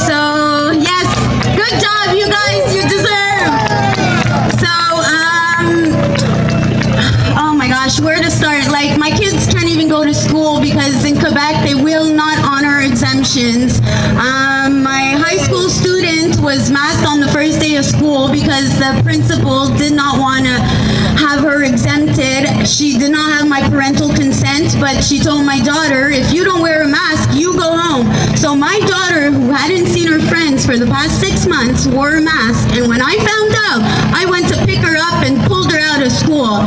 So, yes, good job, you guys, you deserve. So, oh my gosh, where to start? Like, my kids can't even go to school because in Quebec, they will not honor exemptions. My high school student was masked on the first day of school because the principal did not want to have her exempted. She did not have my parental consent, but she told my daughter, if you don't wear a mask, you go home. So my daughter, who hadn't seen her friends for the past 6 months, wore a mask. And when I found out, I went to pick her up and pulled her out of school.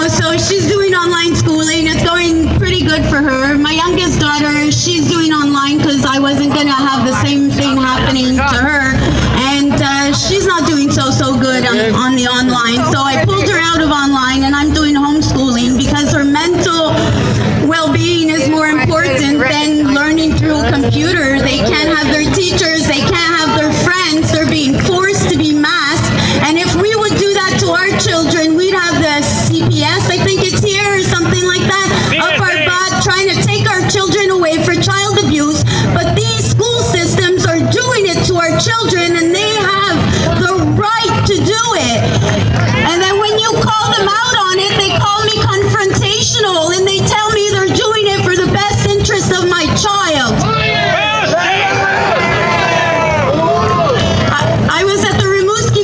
So she's doing online schooling. It's going pretty good for her. My youngest daughter, she's doing online because I wasn't going to have the same thing happening to her. And she's not doing so good on the online. So I pulled her out of online and I'm doing homeschooling because her mental well-being is more important than learning through a computer. They can't have their teachers. They can't have their friends. They're being forced to be masked. And if we would do that to our children, we'd have the CPS, I think it's here, or something like that, up our butt, trying to take our children away for child abuse. But these school systems are doing it to our children, and they have the right to do it. And then when you call them out on it, they call me confrontational, and they tell me they're doing it for the best interest of my child. I was at the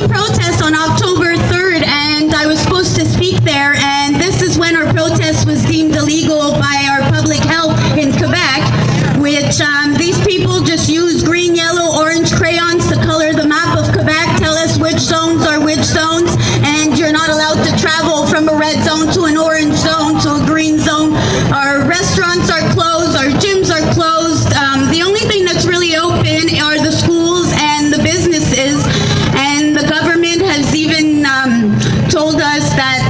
protest on October 3rd, and I was supposed to speak there, and this is when our protest was deemed illegal by our public health in Quebec, which these people just use green, yellow, orange crayons to color the map of Quebec, tell us which zones are which zones, and you're not allowed to travel from a red zone to an orange zone to a green zone. Our restaurants are closed, our gyms are closed. The only thing that's really open are the schools and the businesses. And the government has even told us that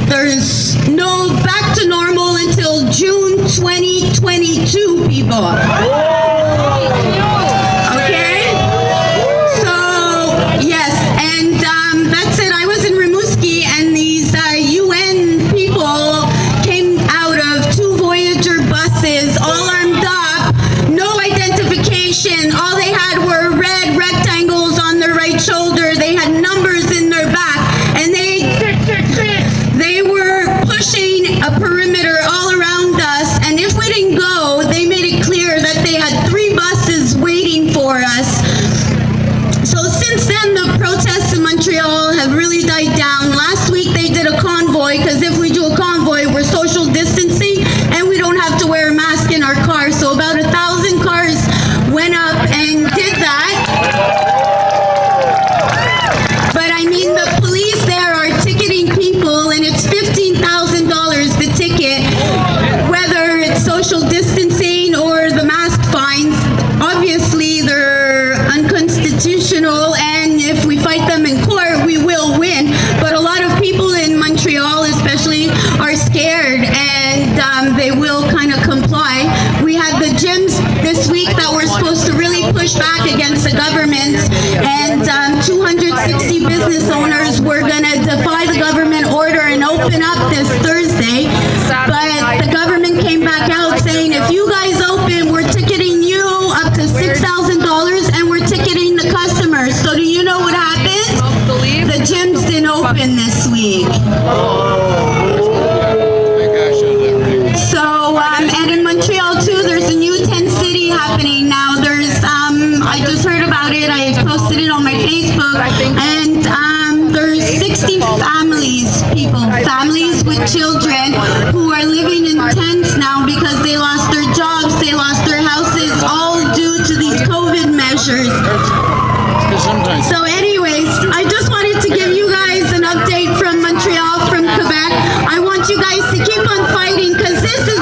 there's no back to normal until June 2022, people. Okay? So, yes, and that's it. I was in Rimouski, and these UN people came out of 2 Voyager buses, all armed up, no identification. All they had were red rectangles on their right shoulder. They had numbers in their back, and they were pushing a perimeter all around us, and if we didn't go, they made it clear that they had 3 buses waiting for us. So since then, the protests in Montreal have really died down. Last week they did a convoy, because if we do a convoy, we're social distancing, and we don't have to wear a mask in our car. So about 1,000 cars went up and did that. But I mean, the police there are ticketing people, and it's $15,000 the ticket, whether it's social distancing or the mask fines. Obviously, they're unconstitutional, and if we fight them in court, we will win. But a lot of people in Montreal, especially, are scared, and they will kind of comply. We had the gyms this week that were supposed to really push back against the government, and 260 business owners were going to defy the government order and open up this Thursday. But the government came back out saying, if you guys open, we're ticketing you up to $6,000, and we're ticketing the customers. So do you know what happened? The gyms didn't open this week. So, and in Montreal too, there's a new tent city happening now. There's, I just heard about it. I posted it on my Facebook, and there's 60 families with children who are living in tents now because they lost their jobs, they lost their houses, all due to these COVID measures. So anyways, I just wanted to give you guys an update from Montreal, from Quebec. I want you guys to keep on fighting, because this is